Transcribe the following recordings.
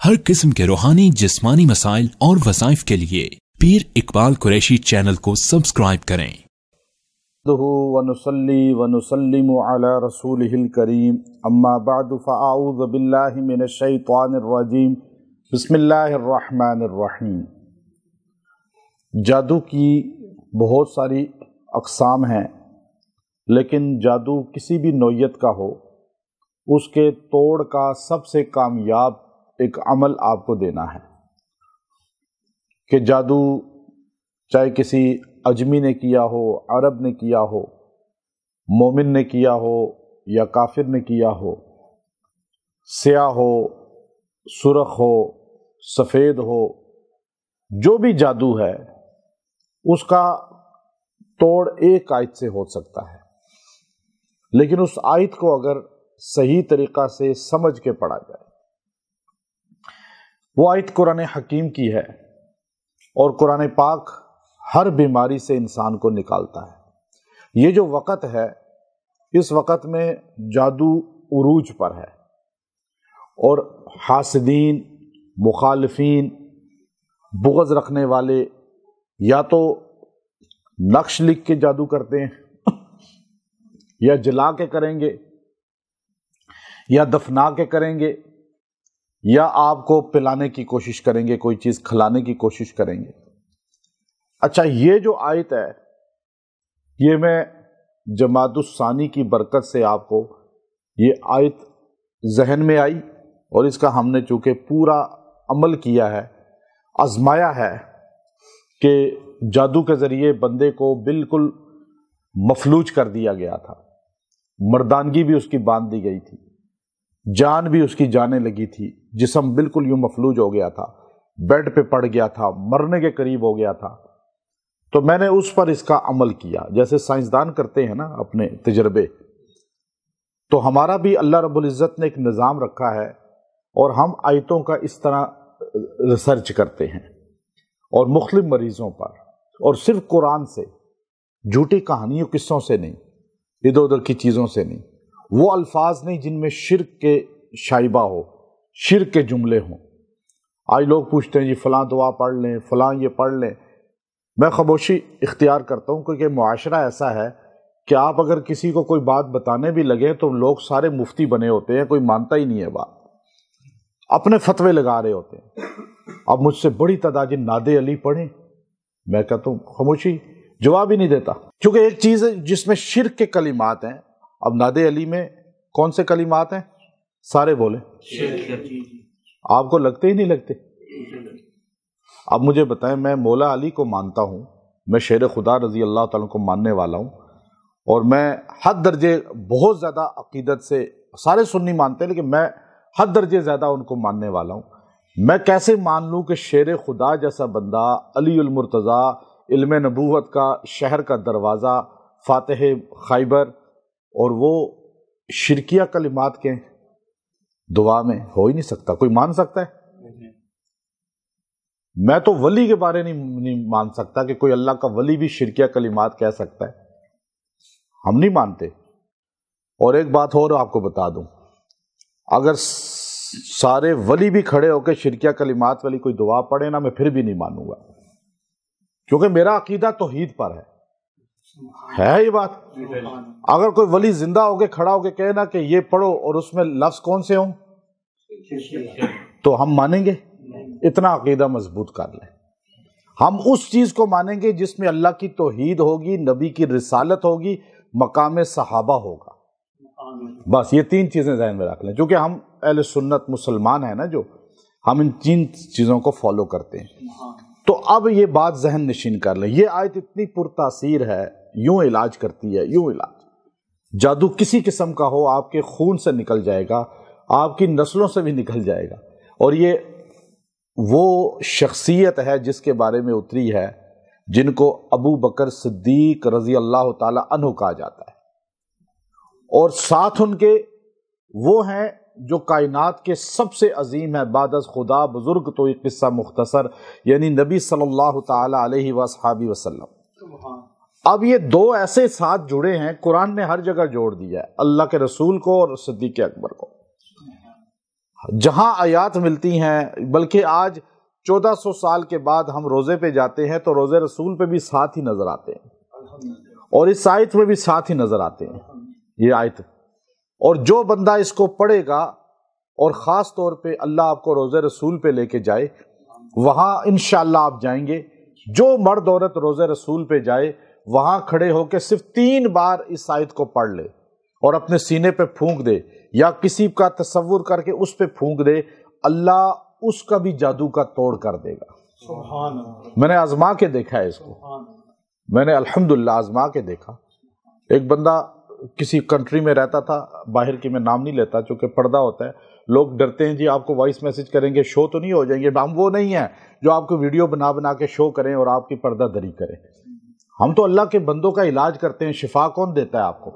ہر قسم کے روحانی جسمانی مسائل اور وظائف کے لیے پیر اقبال قریشی چینل کو سبسکرائب کریں۔ ونصلي ونسلم على رسوله الكريم اما بعد فاعوذ بالله من الشيطان الرجيم بسم اللہ الرحمن الرحیم۔ جادو کی بہت ساری اقسام ہیں، لیکن جادو کسی بھی نوعیت کا ہو، اس کے توڑ کا سب سے کامیاب ایک عمل آپ کو دینا ہے کہ جادو چاہے کسی اجمی نے کیا ہو، عرب نے کیا ہو، مومن نے کیا ہو یا کافر نے کیا ہو، سیاہ ہو، سرخ ہو، سفید ہو، جو بھی جادو ہے اس کا توڑ ایک آیت سے ہو سکتا ہے، لیکن اس آیت کو اگر صحیح طریقہ سے سمجھ کے پڑھا جائے۔ وہ آیت قرآن حکیم کی ہے اور قرآن پاک ہر بیماری سے انسان کو نکالتا ہے۔ یہ جو وقت ہے، اس وقت میں جادو عروج پر ہے اور حاسدین، مخالفین، بغض رکھنے والے یا تو نقش لکھ کے جادو کرتے ہیں یا جلا کے کریں گے یا دفنا کے کریں گے یا آپ کو پلانے کی کوشش کریں گے، کوئی چیز کھلانے کی کوشش کریں گے۔ اچھا، یہ جو آیت ہے یہ میں جمادی الثانی کی برکت سے آپ کو یہ آیت ذہن میں آئی اور اس کا ہم نے چونکہ پورا عمل کیا ہے، آزمایا ہے کہ جادو کے ذریعے بندے کو بالکل مفلوج کر دیا گیا تھا، مردانگی بھی اس کی باندھ دی گئی تھی، جان بھی اس کی جانے لگی تھی، جسم بالکل یوں مفلوج ہو گیا تھا، بیڈ پہ پڑ گیا تھا، مرنے کے قریب ہو گیا تھا۔ تو میں نے اس پر اس کا عمل کیا، جیسے سائنسدان کرتے ہیں نا اپنے تجربے، تو ہمارا بھی اللہ رب العزت نے ایک نظام رکھا ہے اور ہم آیتوں کا اس طرح ریسرچ کرتے ہیں اور مختلف مریضوں پر، اور صرف قرآن سے، جھوٹی کہانیوں قصوں سے نہیں، ادھر ادھر کی چیزوں سے نہیں، وہ الفاظ نہیں جن میں شرک کے شائبہ ہو، شرک کے جملے ہوں۔ آج لوگ پوچھتے ہیں جی فلاں دعا پڑھ لیں، فلاں یہ پڑھ لیں۔ میں خاموشی اختیار کرتا ہوں کیونکہ معاشرہ ایسا ہے کہ آپ اگر کسی کو کوئی بات بتانے بھی لگیں تو لوگ سارے مفتی بنے ہوتے ہیں، کوئی مانتا ہی نہیں ہے بات، اپنے فتوے لگا رہے ہوتے ہیں۔ اب مجھ سے بڑی تعداد جی ناد علی پڑھیں، میں کہتا ہوں خاموشی، جواب ہی نہیں دیتا، کیونکہ ایک چیز ہے جس میں شرک کے کلمات ہیں۔ اب ناد علی میں کون سے کلمات ہیں؟ سارے بولیں، آپ کو لگتے ہی نہیں لگتے؟ اب مجھے بتائیں، میں مولا علی کو مانتا ہوں، میں شیر خدا رضی اللہ تعالیٰ کو ماننے والا ہوں، اور میں حد درجے بہت زیادہ عقیدت سے، سارے سنی مانتے ہیں لیکن میں حد درجے زیادہ ان کو ماننے والا ہوں۔ میں کیسے مان لوں کہ شیر خدا جیسا بندہ، علی المرتضیٰ، علم نبوت کا شہر کا دروازہ، فاتح خیبر، اور وہ شرکیہ کلمات کے دعا میں ہو ہی نہیں سکتا؟ کوئی مان سکتا ہے؟ میں تو ولی کے بارے نہیں مان سکتا کہ کوئی اللہ کا ولی بھی شرکیہ کلمات کہہ سکتا ہے، ہم نہیں مانتے۔ اور ایک بات اور آپ کو بتا دوں، اگر سارے ولی بھی کھڑے ہو کے شرکیہ کلمات والی کوئی دعا پڑھے نا، میں پھر بھی نہیں مانوں گا، کیونکہ میرا عقیدہ توحید پر ہے یہ بات۔ اگر کوئی ولی زندہ ہو کے کھڑا ہو کے کہے نا کہ یہ پڑھو اور اس میں لفظ کون سے ہوں تو ہم مانیں گے؟ اتنا عقیدہ مضبوط کر لیں، ہم اس چیز کو مانیں گے جس میں اللہ کی توحید ہوگی، نبی کی رسالت ہوگی، مقام صحابہ ہوگا۔ بس یہ تین چیزیں ذہن میں رکھ لیں، چونکہ ہم اہل سنت مسلمان ہیں نا، جو ہم ان تین چیزوں کو فالو کرتے ہیں۔ تو اب یہ بات ذہن نشین کر لیں، یہ آیت اتنی پرتاثیر ہے، یوں علاج کرتی ہے، یوں علاج۔ جادو کسی قسم کا ہو آپ کے خون سے نکل جائے گا، آپ کی نسلوں سے بھی نکل جائے گا، اور یہ وہ شخصیت ہے جس کے بارے میں اتری ہے جن کو ابو بکر صدیق رضی اللہ تعالی عنہ کہا جاتا ہے، اور ساتھ ان کے وہ ہیں جو کائنات کے سب سے عظیم ہے بعد از خدا، بزرگ تو ایک قصہ مختصر، یعنی نبی صلی اللہ تعالی علیہ وآلہ وسلم۔ اب یہ دو ایسے ساتھ جڑے ہیں، قرآن نے ہر جگہ جوڑ دیا ہے، اللہ کے رسول کو اور صدیق اکبر کو۔ جہاں آیات ملتی ہیں، بلکہ آج 1400 سال کے بعد ہم روزے پہ جاتے ہیں تو روزے رسول پہ بھی ساتھ ہی نظر آتے ہیں، اور اس آیت میں بھی ساتھ ہی نظر آتے ہیں یہ آیت۔ اور جو بندہ اس کو پڑھے گا، اور خاص طور پہ اللہ آپ کو روزے رسول پہ لے کے جائے، وہاں انشاءاللہ آپ جائیں گے، جو مرد عورت روزے رسول پہ جائے وہاں کھڑے ہو کے صرف 3 بار اس آیت کو پڑھ لے اور اپنے سینے پہ پھونک دے، یا کسی کا تصور کر کے اس پہ پھونک دے، اللہ اس کا بھی جادو کا توڑ کر دے گا۔ سبحان اللہ۔ میں نے آزما کے دیکھا ہے اس کو، میں نے الحمدللہ آزما کے دیکھا۔ ایک بندہ کسی کنٹری میں رہتا تھا، باہر کی میں نام نہیں لیتا چونکہ پردہ ہوتا ہے، لوگ ڈرتے ہیں جی آپ کو وائس میسج کریں گے شو تو نہیں ہو جائیں گے۔ ہم وہ نہیں ہیں جو آپ کو ویڈیو بنا بنا کے شو کریں اور آپ کی پردہ دری کریں۔ ہم تو اللہ کے بندوں کا علاج کرتے ہیں، شفا کون دیتا ہے آپ کو؟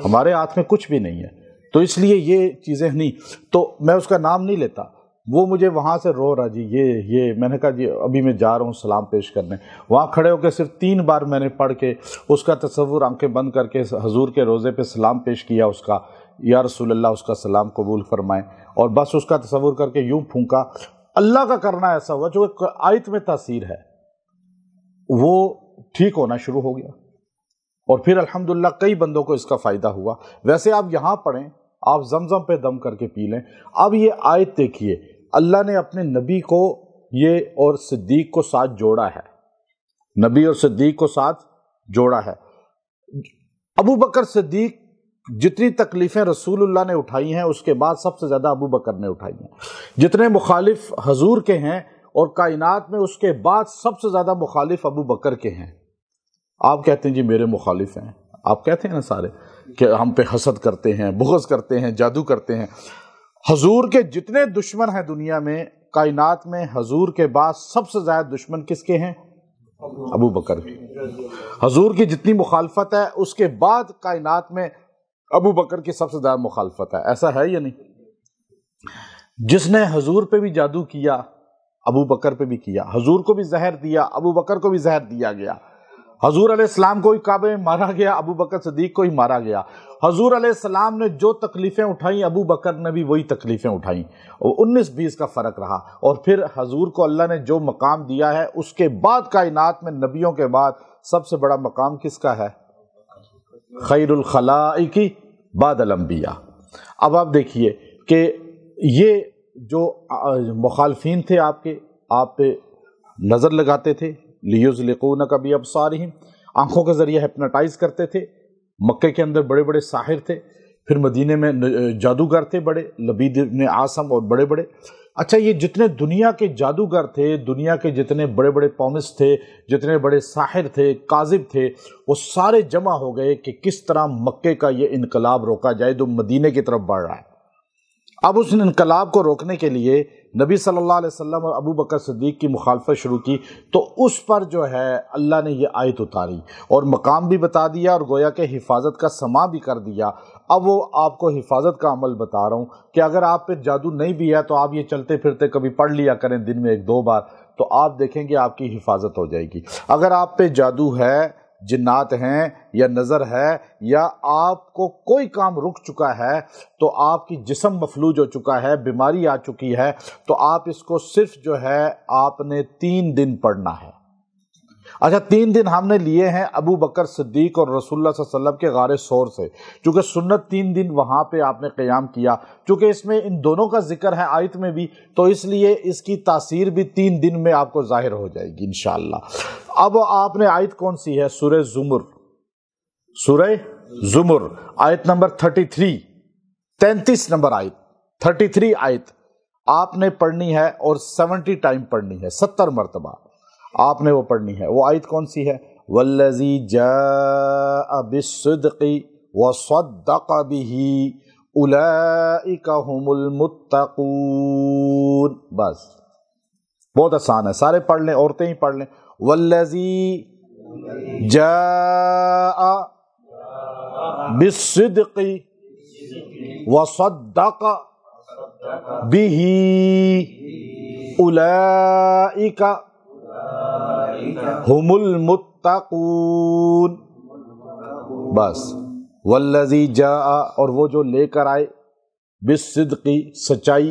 ہمارے ہاتھ میں کچھ بھی نہیں ہے، تو اس لیے یہ چیزیں نہیں، تو میں اس کا نام نہیں لیتا۔ وہ مجھے وہاں سے رو رہا جی یہ میں نے کہا جی ابھی میں جا رہا ہوں سلام پیش کرنے۔ وہاں کھڑے ہو کے صرف 3 بار میں نے پڑھ کے اس کا تصور آنکھیں بند کر کے حضور کے روزے پہ سلام پیش کیا، اس کا یا رسول اللہ اس کا سلام قبول فرمائیں، اور بس اس کا تصور کر کے یوں پھونکا۔ اللہ کا کرنا ایسا ہوا جو آیت میں تاثیر ہے وہ ٹھیک ہونا شروع ہو گیا، اور پھر الحمدللہ کئی بندوں کو اس کا فائدہ ہوا۔ ویسے آپ یہاں پڑھیں، آپ زمزم پہ دم کر کے پی لیں۔ اب یہ آیت دیکھیے، اللہ نے اپنے نبی کو یہ اور صدیق کو ساتھ جوڑا ہے، نبی اور صدیق کو ساتھ جوڑا ہے۔ ابو بکر صدیق جتنی تکلیفیں رسول اللہ نے اٹھائی ہیں اس کے بعد سب سے زیادہ ابو بکر نے اٹھائی ہیں۔ جتنے مخالف حضور کے ہیں اور کائنات میں اس کے بعد سب سے زیادہ مخالف ابو بکر کے ہیں۔ آپ کہتے ہیں جی میرے مخالف ہیں، آپ کہتے ہیں نا سارے کہ ہم پہ حسد کرتے ہیں، بغض کرتے ہیں، جادو کرتے ہیں۔ حضور کے جتنے دشمن ہیں دنیا میں، کائنات میں حضور کے بعد سب سے زیادہ دشمن کس کے ہیں؟ ابو بکر کے۔ حضور کی جتنی مخالفت ہے اس کے بعد کائنات میں ابو بکر کی سب سے زیادہ مخالفت ہے، ایسا ہے یا نہیں؟ جس نے حضور پہ بھی جادو کیا ابو بکر پہ بھی کیا، حضور کو بھی زہر دیا، ابو بکر کو بھی زہر دیا گیا۔ حضور علیہ السلام کو ہی کعبے میں مارا گیا، ابو بکر صدیق کو ہی مارا گیا۔ حضور علیہ السلام نے جو تکلیفیں اٹھائیں ابو بکر نے بھی وہی تکلیفیں اٹھائیں، 19-20 کا فرق رہا۔ اور پھر حضور کو اللہ نے جو مقام دیا ہے اس کے بعد کائنات میں نبیوں کے بعد سب سے بڑا مقام کس کا ہے؟ خیر الخلائق بعد الانبیاء۔ اب آپ دیکھیے کہ یہ جو مخالفین تھے آپ کے، آپ پہ نظر لگاتے تھے، لیزلقونک بابصارہم، آنکھوں کے ذریعے ہپناٹائز کرتے تھے۔ مکے کے اندر بڑے بڑے ساحر تھے، پھر مدینے میں جادوگر تھے بڑے، لبید بن عاصم اور بڑے بڑے۔ اچھا یہ جتنے دنیا کے جادوگر تھے، دنیا کے جتنے بڑے بڑے پومس تھے، جتنے بڑے ساحر تھے، کاذب تھے، وہ سارے جمع ہو گئے کہ کس طرح مکے کا یہ انقلاب روکا جائے جو مدینے کی طرف بڑھ رہا ہے۔ اب اس انقلاب کو روکنے کے لیے نبی صلی اللہ علیہ وسلم اور ابو بکر صدیق کی مخالفت شروع کی، تو اس پر جو ہے اللہ نے یہ آیت اتاری اور مقام بھی بتا دیا، اور گویا کہ حفاظت کا سما بھی کر دیا۔ اب وہ آپ کو حفاظت کا عمل بتا رہا ہوں کہ اگر آپ پہ جادو نہیں بھی ہے تو آپ یہ چلتے پھرتے کبھی پڑھ لیا کریں دن میں 1-2 بار، تو آپ دیکھیں گے آپ کی حفاظت ہو جائے گی۔ اگر آپ پہ جادو ہے، جنات ہیں یا نظر ہے، یا آپ کو کوئی کام رک چکا ہے، تو آپ کی جسم مفلوج ہو چکا ہے، بیماری آ چکی ہے، تو آپ اس کو صرف جو ہے آپ نے 3 دن پڑھنا ہے۔ اچھا 3 دن ہم نے لیے ہیں ابو بکر صدیق اور رسول اللہ صلی اللہ علیہ وسلم کے غار ثور سے، چونکہ سنت 3 دن وہاں پہ آپ نے قیام کیا، چونکہ اس میں ان دونوں کا ذکر ہے آیت میں بھی، تو اس لیے اس کی تاثیر بھی 3 دن میں آپ کو ظاہر ہو جائے گی انشاءاللہ۔ اب آپ نے آیت کون سی ہے؟ سورہ زمر، سورہ زمر آیت نمبر 33 نمبر آیت، 33 آیت آپ نے پڑھنی ہے، اور 70 ٹائم پڑھنی ہے، 70 مرتبہ آپ نے وہ پڑھنی ہے۔ وہ آیت کون سی ہے؟ والذی جاء بالصدق وصدق به اولئک هم المتقون۔ بس بہت آسان ہے، سارے پڑھ لیں، عورتیں ہی پڑھ لیں۔ والذی جاء بالصدق وصدق به اولئک ہم المتقون۔ بس والذی جاء، اور وہ جو لے کر آئے، بالصدق سچائی،